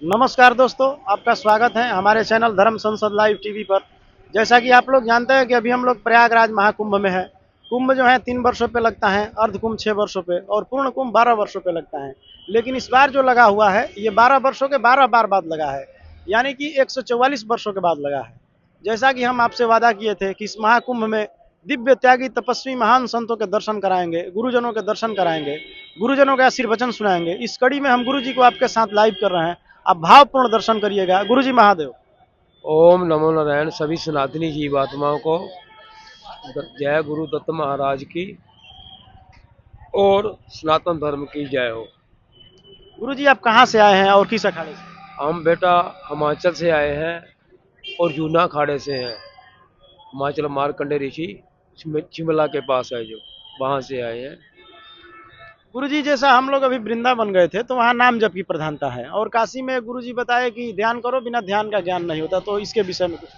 नमस्कार दोस्तों, आपका स्वागत है हमारे चैनल धर्म संसद लाइव टीवी पर। जैसा कि आप लोग जानते हैं कि अभी हम लोग प्रयागराज महाकुंभ में है। कुंभ जो है 3 वर्षों पे लगता है, अर्ध कुंभ 6 वर्षों पे और पूर्ण कुंभ 12 वर्षों पे लगता है। लेकिन इस बार जो लगा हुआ है ये 12 वर्षों के 12 बार बाद लगा है, यानी कि 144 वर्षों के बाद लगा है। जैसा कि हम आपसे वादा किए थे कि इस महाकुंभ में दिव्य त्यागी तपस्वी महान संतों के दर्शन कराएंगे, गुरुजनों के दर्शन कराएंगे, गुरुजनों के आशीर्वचन सुनाएंगे। इस कड़ी में हम गुरु जी को आपके साथ लाइव कर रहे हैं। आप भावपूर्ण दर्शन करिएगा। गुरु जी महादेव। ओम नमो नारायण। सभी सनातनी जीवात्माओं को जय गुरु दत्त महाराज की और सनातन धर्म की जय हो। गुरु जी आप कहाँ से आए हैं और किस अखाड़े से? हम बेटा हिमाचल से आए हैं और जूना अखाड़े से हैं। हिमाचल मार्कंडे ऋषि शिमला के पास है जो, वहाँ से आए हैं। गुरु जी जैसा हम लोग अभी वृंदावन गए थे तो वहाँ नाम जप की प्रधानता है, और काशी में गुरु जी बताए कि ध्यान करो, बिना ध्यान का ज्ञान नहीं होता। तो इसके विषय में कुछ।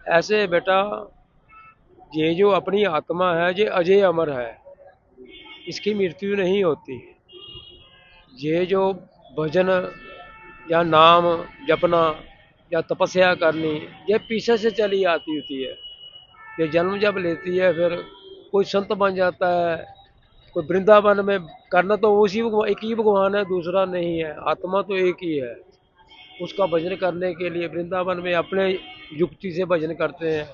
ऐसे बेटा, ये जो अपनी आत्मा है ये अजय अमर है, इसकी मृत्यु नहीं होती। ये जो भजन या नाम जपना या तपस्या करनी, ये पीछे से चली आती होती है। ये जन्म जब लेती है फिर कोई संत बन जाता है, कोई वृंदावन में करना तो उसी एक ही भगवान है, दूसरा नहीं है। आत्मा तो एक ही है। उसका भजन करने के लिए वृंदावन में अपने युक्ति से भजन करते हैं।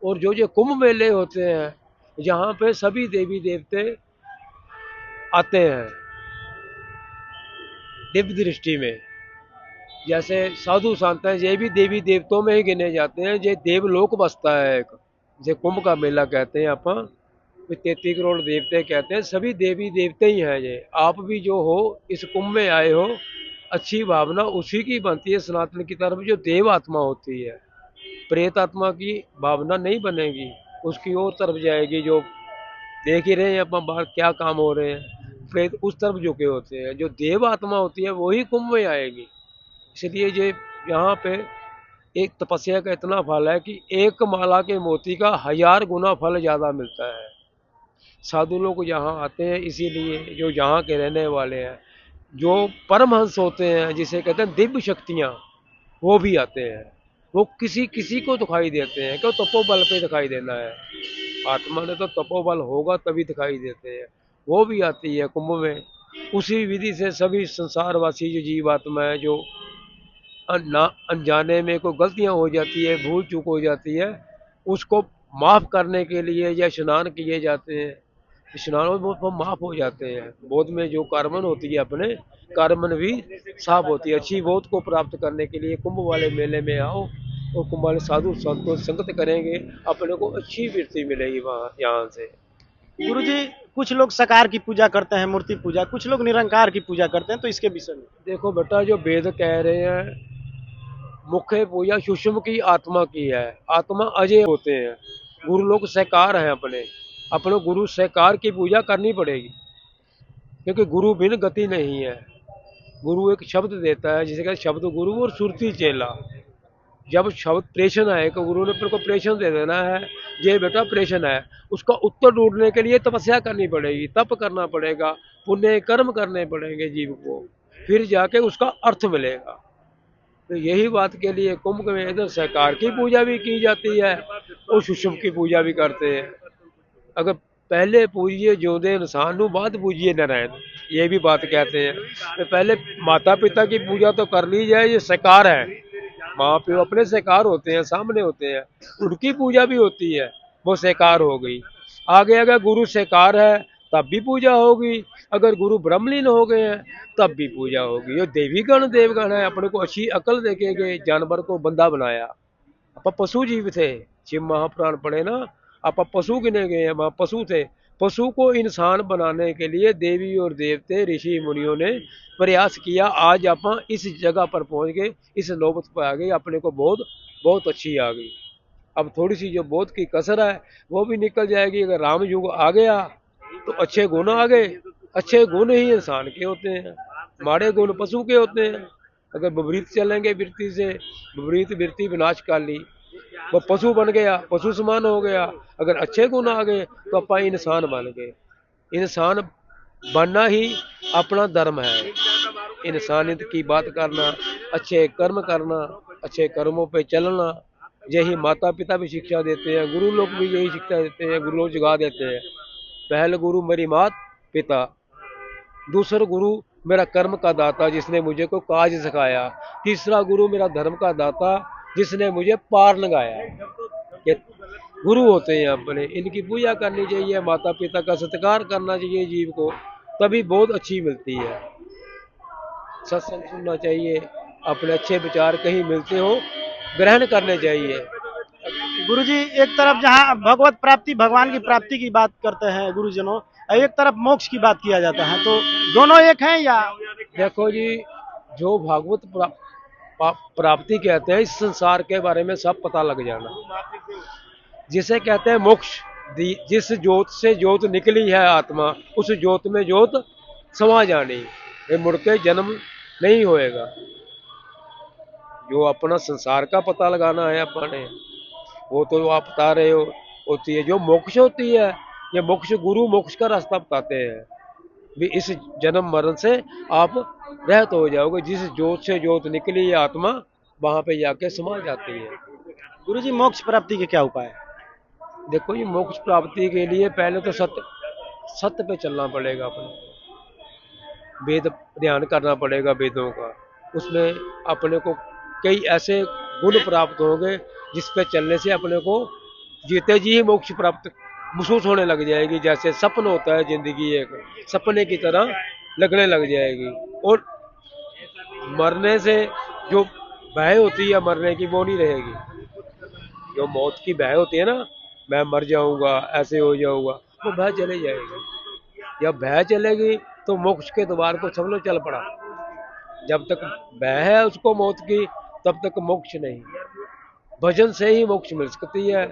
और जो कुंभ मेले होते हैं, यहाँ पे सभी देवी देवते आते हैं दिव्य दृष्टि में। जैसे साधु संत हैं, ये भी देवी देवताओं में ही गिने जाते हैं। ये देवलोक बसता है एक, जैसे कुंभ का मेला कहते हैं अपन, 33 करोड़ देवते कहते हैं, सभी देवी देवते ही हैं। ये आप भी जो हो इस कुंभ में आए हो, अच्छी भावना उसी की बनती है सनातन की तरफ जो देव आत्मा होती है। प्रेत आत्मा की भावना नहीं बनेगी, उसकी और तरफ जाएगी। जो देख ही रहे हैं अपन बाहर क्या काम हो रहे हैं, प्रेत उस तरफ झुके होते हैं। जो देव आत्मा होती है वही कुंभ में आएगी। इसलिए ये यहाँ पे एक तपस्या का इतना फल है कि एक माला के मोती का 1000 गुना फल ज्यादा मिलता है। साधु लोग यहाँ आते हैं इसीलिए, जो यहाँ के रहने वाले हैं, जो परमहंस होते हैं जिसे कहते हैं दिव्य शक्तियाँ, वो भी आते हैं। वो किसी किसी को दिखाई देते हैं, क्यों? तपोबल पे दिखाई देना है। आत्मा ने तो तपोबल होगा तभी दिखाई देते हैं। वो भी आती है कुंभ में। उसी विधि से सभी संसारवासी जो जीवात्मा है, जो अनजाने में कोई गलतियां हो जाती है, भूल चूक हो जाती है, उसको माफ करने के लिए या स्नान किए जाते हैं। स्नान में वो माफ हो जाते हैं। बोध में जो कार्बन होती है, अपने कार्बन भी साफ होती है। अच्छी बोध को प्राप्त करने के लिए कुंभ वाले मेले में आओ और कुंभ वाले साधु संतों से संगत करेंगे, अपने को अच्छी वृत्ति मिलेगी वहाँ यहाँ से। गुरु जी कुछ लोग सकार की पूजा करते हैं, मूर्ति पूजा, कुछ लोग निरंकार की पूजा करते हैं, तो इसके विषय में। देखो बेटा, जो वेद कह रहे हैं, मुख्य पूजा सुषुम्न की आत्मा की है। आत्मा अजय होते हैं, गुरु लोग सहकार हैं अपने। अपने गुरु सहकार की पूजा करनी पड़ेगी, क्योंकि गुरु बिन गति नहीं है। गुरु एक शब्द देता है जिसे कहते शब्द गुरु और सुरती चेला। जब शब्द प्रेषण है, तो गुरु ने अपने को प्रेषण दे देना है, ये बेटा प्रेषण है। उसका उत्तर ढूंढने के लिए तपस्या करनी पड़ेगी, तप करना पड़ेगा, पुण्य कर्म करने पड़ेंगे जीव को, फिर जाके उसका अर्थ मिलेगा। तो यही बात के लिए कुंभ में इधर सहकार की पूजा भी की जाती है और सुषुम्न की पूजा भी करते हैं। अगर पहले पूजिए जोदे इंसान नु, बाद पूजिए नारायण, ये भी बात कहते हैं। तो पहले माता पिता की पूजा तो कर ली जाए, ये सहकार है। माँ प्यो अपने सहकार होते हैं, सामने होते हैं, उनकी पूजा भी होती है, वो सहकार हो गई। आगे अगर गुरु सहकार है तब भी पूजा होगी, अगर गुरु ब्रह्मलीन हो गए हैं तब भी पूजा होगी। ये देवी गण देवगण है, अपने को अच्छी अकल देके गए, जानवर को बंदा बनाया। आप पशु जीव थे, शिव महापुराण पढ़े ना, आप पशु गिने गए हैं, वहाँ पशु थे। पशु को इंसान बनाने के लिए देवी और देवते ऋषि मुनियों ने प्रयास किया। आज आप इस जगह पर पहुंच गए, इस नौबत पर आ गए, अपने को बहुत बहुत अच्छी आ गई। अब थोड़ी सी जो बोध की कसर है वो भी निकल जाएगी। अगर राम युग आ गया तो अच्छे गुण आ गए। अच्छे गुण ही इंसान के होते हैं, माड़े गुण पशु के होते हैं। अगर विपरीत चलेंगे वृत्ति से, विपरीत वृत्ति विनाशकाली, वो पशु बन गया, पशु समान हो गया। अगर अच्छे गुण आ गए तो अपन इंसान बन गए। इंसान बनना ही अपना धर्म है। इंसानियत की बात करना, अच्छे कर्म करना, अच्छे कर्मों पे चलना, यही माता पिता भी शिक्षा देते हैं, गुरु लोग भी यही शिक्षा देते हैं, गुरु लोग जगा देते हैं। पहले गुरु मेरी मात पिता, दूसरा गुरु मेरा कर्म का दाता जिसने मुझे को काज सिखाया, तीसरा गुरु मेरा धर्म का दाता जिसने मुझे पार लगाया। ये गुरु होते हैं अपने, इनकी पूजा करनी चाहिए, माता पिता का सत्कार करना चाहिए जीव को, तभी बहुत अच्छी मिलती है। सत्संग सुनना चाहिए, अपने अच्छे विचार कहीं मिलते हो ग्रहण करने चाहिए। गुरुजी, एक तरफ जहाँ भगवत प्राप्ति भगवान की प्राप्ति की बात करते हैं गुरुजनों, और एक तरफ मोक्ष की बात किया जाता है, तो दोनों एक हैं या? देखो जी, जो भागवत प्राप्ति कहते हैं, इस संसार के बारे में सब पता लग जाना, जिसे कहते हैं मोक्ष। जिस ज्योत से ज्योत निकली है आत्मा, उस ज्योत में ज्योत समा जानी, ये मुड़ के जन्म नहीं होएगा। जो अपना संसार का पता लगाना है अपने, वो तो आप बता रहे हो होती है। जो मोक्ष होती है, ये मोक्ष गुरु मोक्ष का रास्ता बताते हैं, भी इस जन्म मरण से आप रहत हो जाओगे, जिस ज्योत से ज्योत निकली है आत्मा, वहां पे जाके समा जाती है। गुरुजी, मोक्ष प्राप्ति के क्या उपाय है? देखो ये मोक्ष प्राप्ति के लिए पहले तो सत्य सत्य पे चलना पड़ेगा, अपने वेद ध्यान करना पड़ेगा वेदों का, उसमें अपने को कई ऐसे गुण प्राप्त होंगे जिस पे चलने से अपने को जीते जी ही मोक्ष प्राप्त महसूस होने लग जाएगी। जैसे सपन होता है, जिंदगी एक सपने की तरह लगने लग जाएगी, और मरने से जो भय होती है मरने की, वो नहीं रहेगी। जो मौत की भय होती है ना, मैं मर जाऊंगा, ऐसे हो जाऊंगा, वो भय चले जाएगी। जब भय चलेगी तो मोक्ष के द्वार को सब लोग चल पड़ा। जब तक भय है उसको मौत की, तब तक मोक्ष नहीं। भजन से ही मोक्ष मिल सकती है,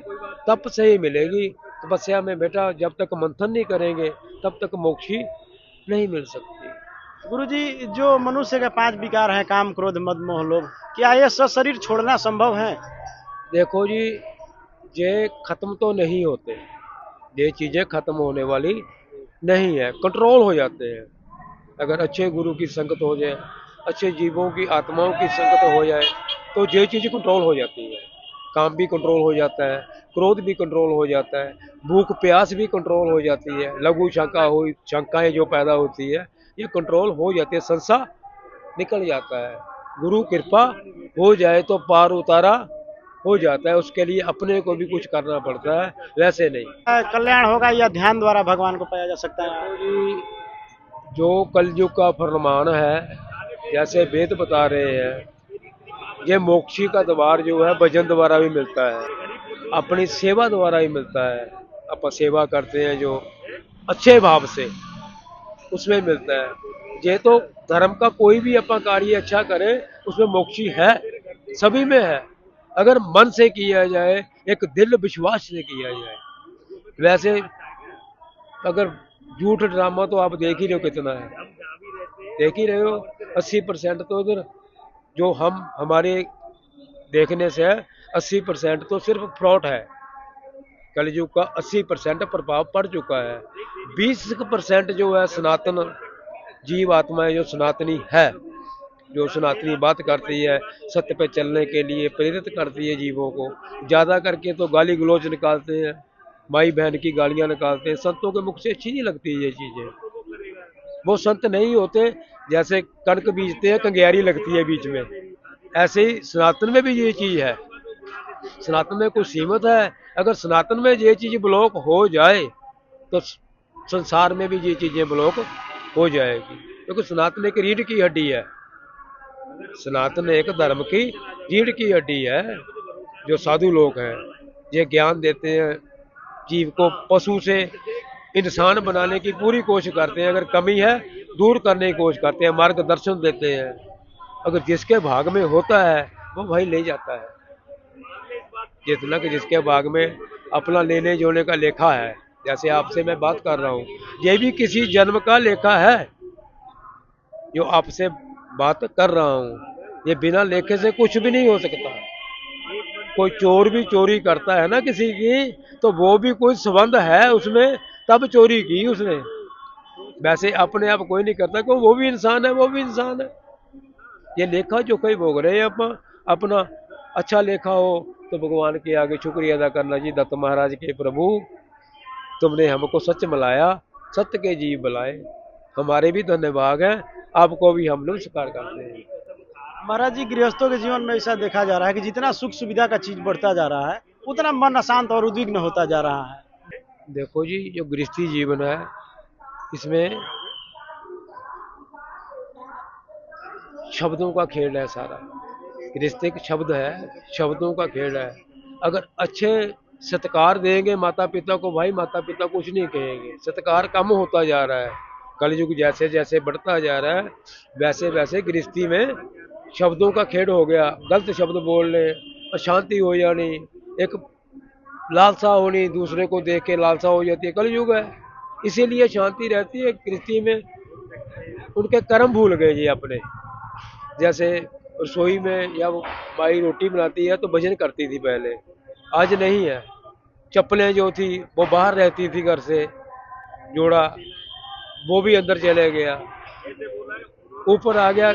तप से ही मिलेगी। तपस्या में बेटा जब तक मंथन नहीं करेंगे तब तक मोक्ष ही नहीं मिल सकती। गुरुजी, जो मनुष्य के 5 विकार हैं, काम क्रोध मद मोह लोभ, क्या ये शरीर छोड़ना संभव है? देखो जी, ये खत्म तो नहीं होते, ये चीजें खत्म होने वाली नहीं है, कंट्रोल हो जाते हैं। अगर अच्छे गुरु की संगत हो जाए, अच्छे जीवों की आत्माओं की संगत हो जाए, तो ये चीजें कंट्रोल हो जाती है। काम भी कंट्रोल हो जाता है, क्रोध भी कंट्रोल हो जाता है, भूख प्यास भी कंट्रोल हो जाती है, लघु शंका हो शंकाएं जो पैदा होती है ये कंट्रोल हो जाती है, संशय निकल जाता है। गुरु कृपा हो जाए तो पार उतारा हो जाता है, उसके लिए अपने को भी कुछ करना पड़ता है, वैसे नहीं। कल्याण होगा या ध्यान द्वारा भगवान को पाया जा सकता है? देखो जी, जो कलयुग का फरमान है, जैसे वेद बता रहे हैं, ये मोक्षी का द्वार जो है भजन द्वारा भी मिलता है, अपनी सेवा द्वारा ही मिलता है। अपन सेवा करते हैं जो अच्छे भाव से, उसमें मिलता है। ये तो धर्म का कोई भी अपन कार्य अच्छा करें, उसमें मोक्षी है, सभी में है, अगर मन से किया जाए, एक दिल विश्वास से किया जाए। वैसे अगर झूठ ड्रामा तो आप देख ही रहे हो कितना है, देख ही रहे हो। 80% तो इधर जो हमारे देखने से है, 80% तो सिर्फ फ्रॉड है। कलयुग का 80% प्रभाव पड़ चुका है। 20% जो है सनातन जीव आत्माएं, जो सनातनी है, जो सनातनी बात करती है, सत्य पे चलने के लिए प्रेरित करती है जीवों को। ज्यादा करके तो गाली गलौज निकालते हैं, माई बहन की गालियां निकालते हैं, संतों के मुख से अच्छी नहीं लगती ये चीजें। वो संत नहीं होते, जैसे कणक बीजते हैं कंगेरी लगती है बीच में, ऐसे ही सनातन में भी ये चीज है। सनातन में कुछ सीमित है, अगर सनातन में ये चीज ब्लॉक हो जाए तो संसार में भी ये चीजें ब्लॉक हो जाएगी, क्योंकि सनातन एक रीढ़ की हड्डी है। सनातन एक धर्म की रीढ़ की हड्डी है। जो साधु लोग हैं ये ज्ञान देते हैं, जीव को पशु से इंसान बनाने की पूरी कोशिश करते हैं, अगर कमी है दूर करने की कोशिश करते हैं, मार्गदर्शन देते हैं। अगर जिसके भाग में होता है वो भाई ले जाता है, जितना कि जिसके भाग में अपना लेने जोने का लेखा है। जैसे आपसे मैं बात कर रहा हूँ, ये भी किसी जन्म का लेखा है जो आपसे बात कर रहा हूँ। ये बिना लेखे से कुछ भी नहीं हो सकता। कोई चोर भी चोरी करता है ना किसी की, तो वो भी कोई संबंध है उसमें, तब चोरी की उसने। वैसे अपने आप कोई नहीं करता, क्यों वो भी इंसान है, वो भी इंसान है। ये लेखा जोखा ही भोग रहे हैं अपना। अच्छा लेखा हो तो भगवान के आगे शुक्रिया अदा करना जी, दत्त महाराज के प्रभु तुमने हमको सच मिलाया, सत्य के जीव बुलाए। हमारे भी धन्यवाद है, आपको भी हम लोग स्वीकार करते हैं। महाराज जी, गृहस्थों के जीवन में ऐसा देखा जा रहा है कि जितना सुख सुविधा का चीज बढ़ता जा रहा है, उतना मन अशांत और उद्विग्न होता जा रहा है। देखो जी, जो गृहस्थी जीवन है इसमें शब्दों का खेल है सारा। गृहस्थिक शब्द है, शब्दों का खेल है। अगर अच्छे सत्कार देंगे माता पिता को, भाई माता पिता कुछ नहीं कहेंगे। सत्कार कम होता जा रहा है, कलयुग जैसे जैसे बढ़ता जा रहा है वैसे वैसे गृहस्थी में शब्दों का खेल हो गया। गलत शब्द बोलने, अशांति हो जानी, एक लालसा होनी, दूसरे को देख के लालसा हो जाती है, कलयुग है। इसीलिए शांति रहती है गृहस्थी में। उनके कर्म भूल गए जी अपने। जैसे रसोई में या वो माई रोटी बनाती है तो भजन करती थी पहले, आज नहीं है। चप्पलें जो थी वो बाहर रहती थी घर से, जोड़ा वो भी अंदर चले गया, ऊपर आ गया।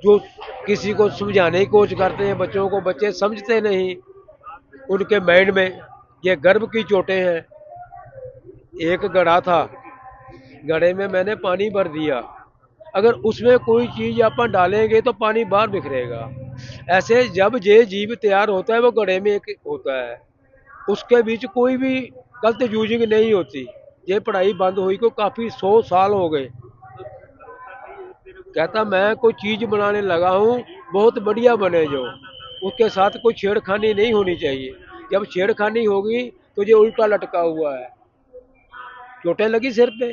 जो किसी को समझाने की कोशिश करते हैं बच्चों को, बच्चे समझते नहीं। उनके माइंड में ये गर्भ की चोटें हैं। एक घड़ा था, घड़े में मैंने पानी भर दिया, अगर उसमें कोई चीज अपन डालेंगे तो पानी बाहर बिखरेगा। ऐसे जब ये जीव तैयार होता है वो घड़े में एक होता है, उसके बीच कोई भी गलत यूजिंग नहीं होती। ये पढ़ाई बंद हुई को काफी 100 साल हो गए। कहता मैं कोई चीज बनाने लगा हूँ, बहुत बढ़िया बने जो, उसके साथ कोई छेड़खानी नहीं होनी चाहिए। जब छेड़खानी होगी तो ये उल्टा लटका हुआ है, चोटें लगी सिर पे,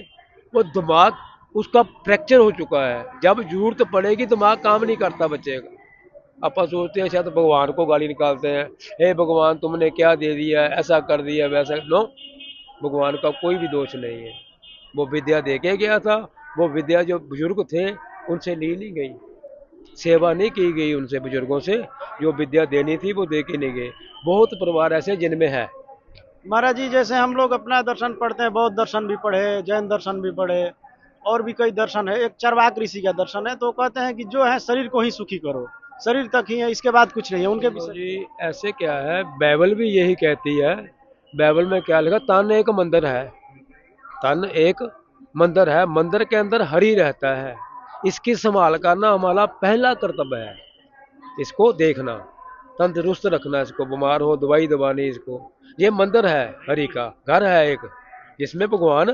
वो दिमाग उसका फ्रैक्चर हो चुका है। जब जरूरत पड़ेगी दिमाग काम नहीं करता बच्चे का। अपन सोचते हैं शायद भगवान को गाली निकालते हैं, हे भगवान तुमने क्या दे दिया, ऐसा कर दिया वैसा। नो, भगवान का कोई भी दोष नहीं है। वो विद्या दे के गया था, वो विद्या जो बुजुर्ग थे उनसे ली नहीं गई, सेवा नहीं की गई उनसे, बुजुर्गों से जो विद्या देनी थी वो दे के नहीं गए। बहुत परिवार ऐसे जिनमें है। महाराज जी, जैसे हम लोग अपना दर्शन पढ़ते हैं, बौद्ध दर्शन भी पढ़े, जैन दर्शन भी पढ़े, और भी कई दर्शन है। एक चरवाक ऋषि का दर्शन है, तो कहते हैं कि जो है शरीर को ही सुखी करो, शरीर तक ही है, इसके बाद कुछ नहीं है। उनके तो विषय जी ऐसे क्या है, बाइबल भी यही कहती है। बाइबल में क्या लिखा, तन एक मंदिर है, तन एक मंदिर है, मंदिर के अंदर हरि रहता है। इसकी संभाल करना हमारा पहला कर्तव्य है। इसको देखना, तंदुरुस्त रखना, इसको बीमार हो दवाई दबानी इसको। ये मंदिर है, हरि का घर है एक, जिसमें भगवान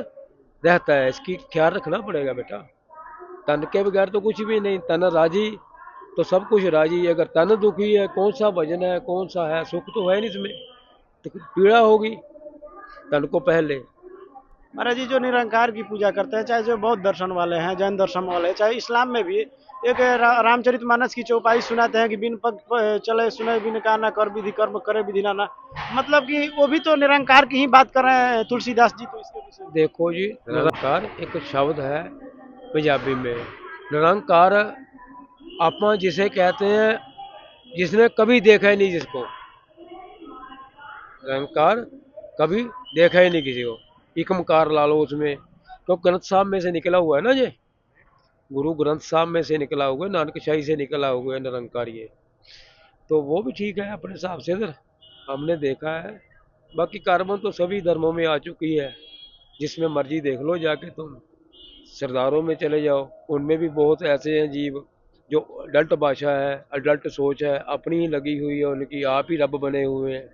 रहता है। इसकी ख्याल रखना पड़ेगा बेटा। तन के बगैर तो कुछ भी नहीं। तन राजी तो सब कुछ राजी है। अगर तन दुखी है कौन सा भजन है, कौन सा है, सुख तो है नहीं इसमें, तो पीड़ा होगी। तन को पहले। महाराज जी, जो निरंकार की पूजा करते हैं, चाहे जो बौद्ध दर्शन वाले हैं, जैन दर्शन वाले हैं, चाहे इस्लाम में भी एक रामचरितमानस की चौपाई सुनाते हैं कि बिन पग चले सुने बिन काना, कर विधि कर्म करे विधि नाना। मतलब कि वो भी तो निरंकार की ही बात कर रहे हैं तुलसीदास जी, तो इसके विषय में। देखो जी, निरंकार एक शब्द है पंजाबी में। निरंकार आपा जिसे कहते हैं जिसने कभी देखा ही नहीं जिसको, निरंकार कभी देखा ही नहीं किसी को। एकमकार ला लो उसमें, तो ग्रंथ साहब में से निकला हुआ है ना ये, गुरु ग्रंथ साहब में से निकला हुआ है, नानक शाही से निकला हुआ है निरंकार ये। तो वो भी ठीक है अपने हिसाब से, इधर हमने देखा है। बाकी कार्बन तो सभी धर्मों में आ चुकी है, जिसमें मर्जी देख लो जाके तुम। सरदारों में चले जाओ, उनमें भी बहुत ऐसे हैं जीव जो अडल्ट भाषा है, अडल्ट सोच है, अपनी ही लगी हुई है उनकी, आप ही रब बने हुए हैं।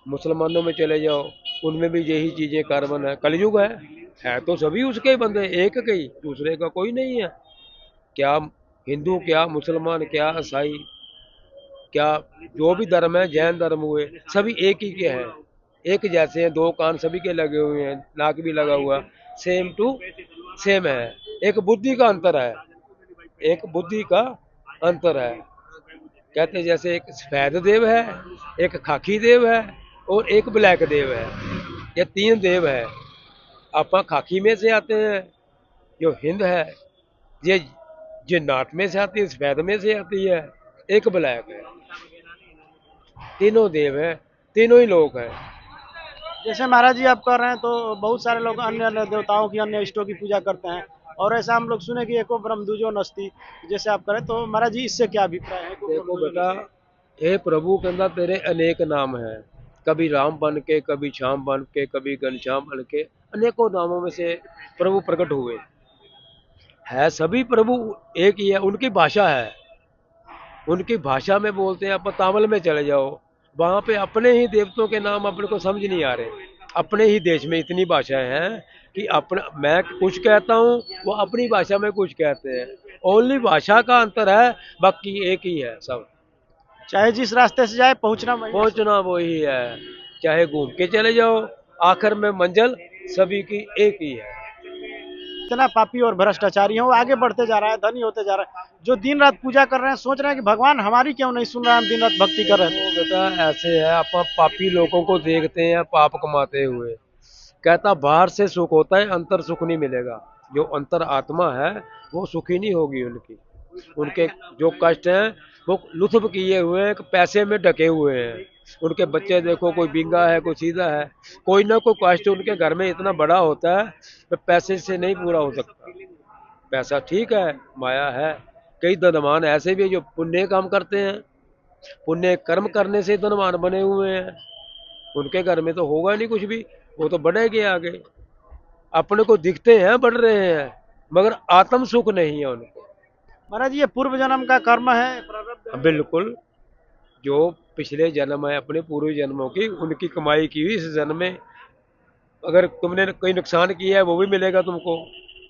मुसलमानों में चले जाओ, उनमें भी यही चीजें कार्बन है। कलयुग है तो सभी उसके ही बंदे, एक के ही, दूसरे का कोई नहीं है। क्या हिंदू, क्या मुसलमान, क्या ईसाई, क्या जो भी धर्म है, जैन धर्म हुए, सभी एक ही के हैं, एक जैसे हैं। दो कान सभी के लगे हुए हैं, नाक भी लगा हुआ, सेम टू सेम है। एक बुद्धि का अंतर है, एक बुद्धि का अंतर है। कहते हैं जैसे एक सफेद देव है, एक खाकी देव है, और एक ब्लैक देव है। ये तीन देव है। आपा खाकी में से आते हैं, जो हिंद है ये जिन्नात में से आती है, सफेद में से आती है, एक ब्लैक है। तीनों देव है, तीनों ही लोग हैं। जैसे महाराज जी आप कर रहे हैं तो बहुत सारे लोग अन्य अन्य देवताओं की अन्य इष्टों की पूजा करते हैं और ऐसा हम लोग सुने कि एको ब्रह्म दूजो नस्ती जैसे आप करें तो महाराज जी इससे क्या अभिप्राय है एको ब्रह्म देखो दूजो बेटा, नस्ती। हे प्रभु के अंदर तेरे अनेक नाम हैं। कभी राम बन के, कभी श्याम बन के, कभी घनश्याम बन के, अनेकों नामों में से प्रभु प्रकट हुए है। सभी प्रभु एक ही है, उनकी भाषा है, उनकी भाषा में बोलते हैं। आप तामिल में चले जाओ, वहां पे अपने ही देवताओं के नाम अपने को समझ नहीं आ रहे। अपने ही देश में इतनी भाषाएं हैं कि अपना मैं कुछ कहता हूँ, वो अपनी भाषा में कुछ कहते हैं। ओनली भाषा का अंतर है, बाकी एक ही है सब। चाहे जिस रास्ते से जाए पहुंचना वही है। पहुंचना वही है, चाहे घूम के चले जाओ, आखिर में मंजिल सभी की एक ही है। इतना पापी और भ्रष्टाचारी है वो आगे बढ़ते जा रहा है, धनी होते जा रहा है। जो दिन रात पूजा कर रहे हैं सोच रहे हैं कि भगवान हमारी क्यों नहीं सुन रहा है, हम दिन रात भक्ति कर रहे वो थे। बेटा ऐसे है, आप पापी लोगों को देखते हैं पाप कमाते हुए। कहता बाहर से सुख होता है, अंतर सुख नहीं मिलेगा। जो अंतर आत्मा है वो सुखी नहीं होगी उनकी। उनके जो कष्ट हैं वो लुत्फ किए हुए हैं, पैसे में ढके हुए हैं। उनके बच्चे देखो, कोई बिंगा है, कोई सीधा है, कोई ना कोई कष्ट उनके घर में इतना बड़ा होता है, वो पैसे से नहीं पूरा हो सकता। पैसा ठीक है, माया है। कई धनवान ऐसे भी हैं जो पुण्य काम करते हैं, पुण्य कर्म करने से धनवान बने हुए हैं। उनके घर में तो होगा नहीं कुछ भी, वो तो बढ़ेंगे आगे। अपने को दिखते हैं बढ़ रहे हैं, मगर आत्म सुख नहीं है उनको। महाराज ये पूर्व जन्म का कर्म है, प्रारब्ध है। बिल्कुल, जो पिछले जन्म है अपने पूर्व जन्मों की, उनकी कमाई की हुई इस जन्म में, अगर तुमने कोई नुकसान किया है वो भी मिलेगा तुमको।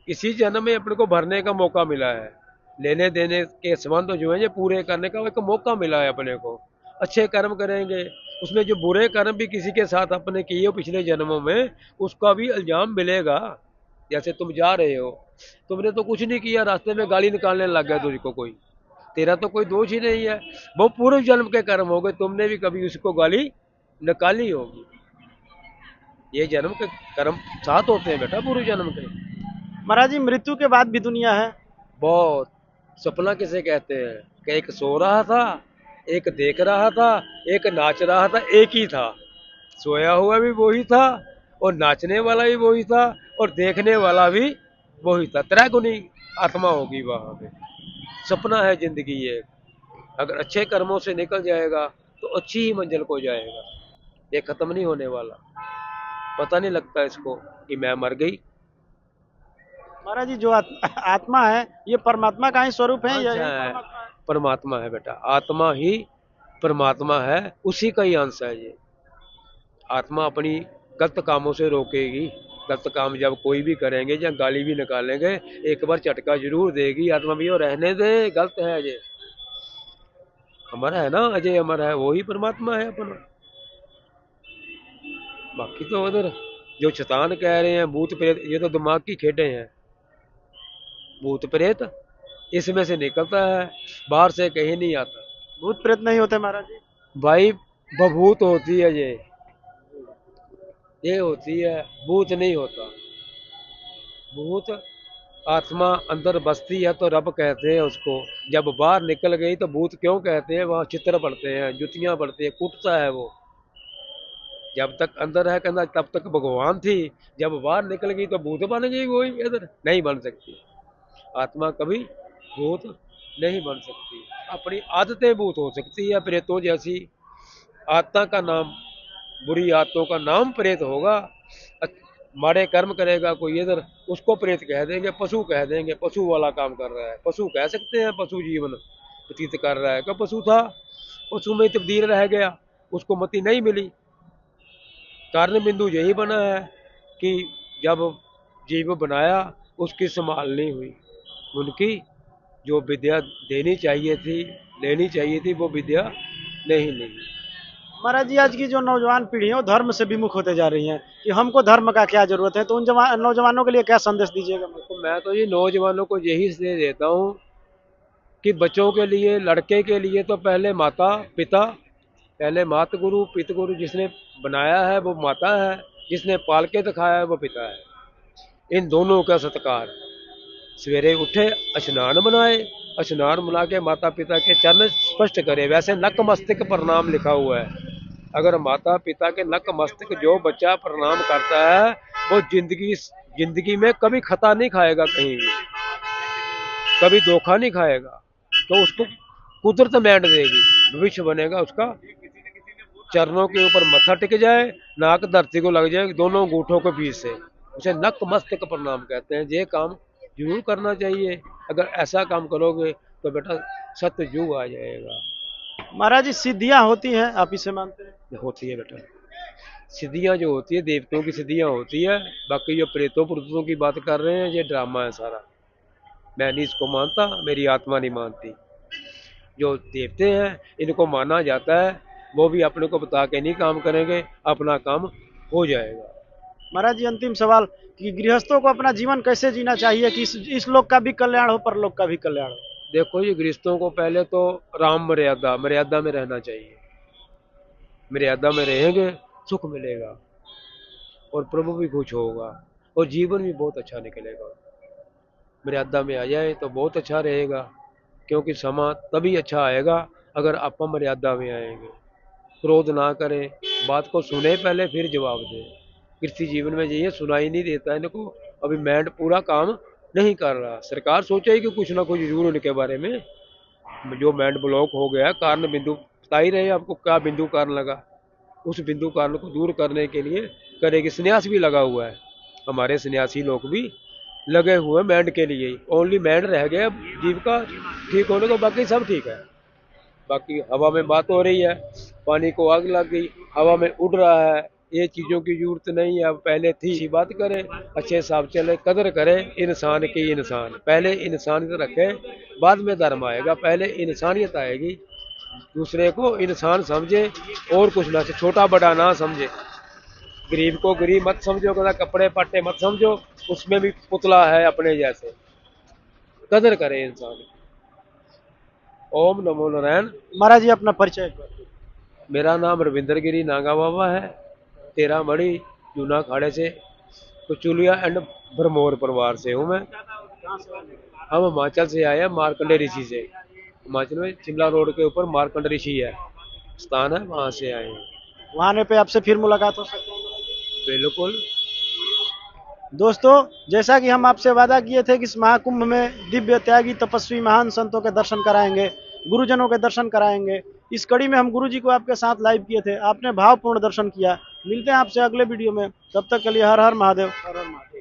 इसी जन्म में अपने को भरने का मौका मिला है। लेने देने के संबंध जो है ये पूरे करने का एक मौका मिला है अपने को। अच्छे कर्म करेंगे, उसमें जो बुरे कर्म भी किसी के साथ अपने किए हो पिछले जन्मों में, उसका भी इल्जाम मिलेगा। जैसे तुम जा रहे हो, तुमने तो कुछ नहीं किया, रास्ते में गाली निकालने लग गया तुझको कोई, तेरा तो कोई दोष ही नहीं है। वो पूर्व जन्म के कर्म हो गए, तुमने भी कभी उसको गाली निकाली होगी। ये जन्म के कर्म साथ होते हैं बेटा, पूर्व जन्म के। महाराज जी मृत्यु के बाद भी दुनिया है। बहुत। सपना किसे कहते हैं कि एक सो रहा था, एक देख रहा था, एक नाच रहा था, एक ही था। सोया हुआ भी वही था, और नाचने वाला भी वही था, और देखने वाला भी वही था। त्रैगुणी आत्मा होगी वहां पे। सपना है जिंदगी ये। अगर अच्छे कर्मों से निकल जाएगा तो अच्छी ही मंजिल को जाएगा। ये खत्म नहीं होने वाला। पता नहीं लगता इसको कि मैं मर गई। महाराज जी जो आत्मा है ये परमात्मा का ही स्वरूप है, अंश यही है, परमात्मा है। परमात्मा है बेटा। आत्मा ही परमात्मा है, उसी का ही अंश है ये। आत्मा अपनी गलत कामों से रोकेगी। गलत काम जब कोई भी करेंगे या गाली भी निकालेंगे, एक बार झटका जरूर देगी आत्मा भी, और रहने दे, गलत है अजय। अमर है ना, अजय अमर है, वही परमात्मा है अपना। बाकी तो उधर जो शैतान कह रहे हैं भूत प्रेत, ये तो दिमाग की खेडें हैं। भूत प्रेत इसमें से निकलता है, बाहर से कहीं नहीं आता। भूत प्रेत नहीं होते महाराज जी। भाई बभूत होती है ये होती है, भूत नहीं होता। भूत आत्मा अंदर बसती है तो रब कहते हैं उसको। जब बाहर निकल गई तो भूत क्यों कहते हैं, वहां चित्र पड़ते हैं, जुतियां पड़ती है, कुटता है वो। जब तक अंदर है कहना तब तक भगवान थी, जब बाहर निकल गई तो भूत बन गई, वही इधर नहीं बन सकती। आत्मा कभी भूत नहीं बन सकती। अपनी आदतें भूत हो सकती है प्रेतों जैसी। आत्मा का नाम, बुरी आत्माओं का नाम प्रेत होगा। माड़े कर्म करेगा कोई इधर, उसको प्रेत कह देंगे, पशु कह देंगे, पशु वाला काम कर रहा है, पशु कह सकते हैं। पशु जीवन व्यतीत कर रहा है, क्या पशु था, पशु में तब्दील रह गया, उसको मति नहीं मिली। कारण बिंदु यही बना है कि जब जीव बनाया उसकी संभाल नहीं हुई। उनकी जो विद्या देनी चाहिए थी, लेनी चाहिए थी, वो विद्या नहीं ली। महाराज जी आज की जो नौजवान पीढ़ी है वो धर्म से विमुख होते जा रही है कि हमको धर्म का क्या जरूरत है, तो उन नौजवानों के लिए क्या संदेश दीजिएगा। तो मैं तो ये नौजवानों को यही संदेश देता हूँ कि बच्चों के लिए, लड़के के लिए तो पहले माता पिता, पहले मात गुरु पित गुरु, जिसने बनाया है वो माता है, जिसने पाल के दिखाया है वो पिता है। इन दोनों का सत्कार। सवेरे उठे, स्नान बनाए, स्नान बना के माता पिता के चरण स्पष्ट करे। वैसे नक मस्तक प्रणाम लिखा हुआ है, अगर माता पिता के नक मस्तक जो बच्चा प्रणाम करता है वो जिंदगी में कभी खता नहीं खाएगा, कहीं भी कभी धोखा नहीं खाएगा। तो उसको कुदरत मैंड देगी, भविष्य बनेगा उसका। चरणों के ऊपर मत्था टिक जाए, नाक धरती को लग जाए, दोनों अंगूठों के बीच से, उसे नक मस्तक प्रणाम कहते हैं। ये काम जरूर करना चाहिए। अगर ऐसा काम करोगे तो बेटा सत्य युग आ जाएगा। महाराज जी सिद्धियां होती हैं, आप इसे मानते हैं? होती है बेटा, सिद्धियां जो होती है देवताओं की सिद्धियां होती है। बाकी जो प्रेतों पुरुषों की बात कर रहे हैं ये ड्रामा है सारा। मैं नहीं इसको मानता, मेरी आत्मा नहीं मानती। जो देवते हैं इनको माना जाता है, वो भी अपने को बता के नहीं काम करेंगे, अपना काम हो जाएगा। महाराज जी अंतिम सवाल कि गृहस्थों को अपना जीवन कैसे जीना चाहिए कि इस लोक का भी कल्याण हो, परलोक का भी कल्याण हो? देखो ये गृहस्थों को पहले तो राम मर्यादा मर्यादा में रहना चाहिए। मर्यादा में रहेंगे सुख मिलेगा और प्रभु भी खुश होगा और जीवन भी बहुत अच्छा निकलेगा। मर्यादा में आ जाए तो बहुत अच्छा रहेगा, क्योंकि समा तभी अच्छा आएगा अगर आप मर्यादा में आएंगे। क्रोध ना करें, बात को सुने पहले फिर जवाब दें। कृषि जीवन में ये सुनाई नहीं देता है इनको, अभी मैंड पूरा काम नहीं कर रहा। सरकार सोचे कि कुछ ना कुछ जरूर उनके बारे में। जो मैंड ब्लॉक हो गया कारण बिंदु बता ही रहे आपको, क्या बिंदु कारण लगा, उस बिंदु कारण को दूर करने के लिए करेगी। संन्यास भी लगा हुआ है, हमारे सन्यासी लोग भी लगे हुए हैं मैंड के लिए। ओनली मैंड रह गया जीव का ठीक होने को, बाकी सब ठीक है। बाकी हवा में बात हो रही है, पानी को आग लग गई, हवा में उड़ रहा है, ये चीज़ों की जरूरत नहीं है। अब पहले थी इसी बात करें, अच्छे साहब चले, कदर करें इंसान की। इंसान पहले इंसानियत रखे, बाद में धर्म आएगा। पहले इंसानियत आएगी, दूसरे को इंसान समझे और कुछ ना, छोटा बड़ा ना समझे। गरीब को गरीब मत समझो, कहना कपड़े पट्टे मत समझो, उसमें भी पुतला है अपने जैसे। कदर करे इंसान। ओम नमो नारायण। महाराज जी अपना परिचय एक बार। मेरा नाम रविंद्र गिरी नागा बाबा है, 13 मड़ी जूना खाड़े से, कुचुलिया एंड भरमौर परिवार से हूँ मैं। हम हिमाचल से आए हैं, मार्कंडे ऋषि से। हिमाचल में शिमला रोड के ऊपर मार्कंड ऋषि है स्थान है, वहां से आए हैं। वहां आने पे आपसे फिर मुलाकात हो सकती है? बिल्कुल। दोस्तों जैसा कि हम आपसे वादा किए थे कि इस महाकुंभ में दिव्य त्यागी तपस्वी महान संतों के दर्शन कराएंगे, गुरुजनों के दर्शन कराएंगे। इस कड़ी में हम गुरु जी को आपके साथ लाइव किए थे, आपने भावपूर्ण दर्शन किया। मिलते हैं आपसे अगले वीडियो में, तब तक के लिए हर हर महादेव। हर हर महादेव।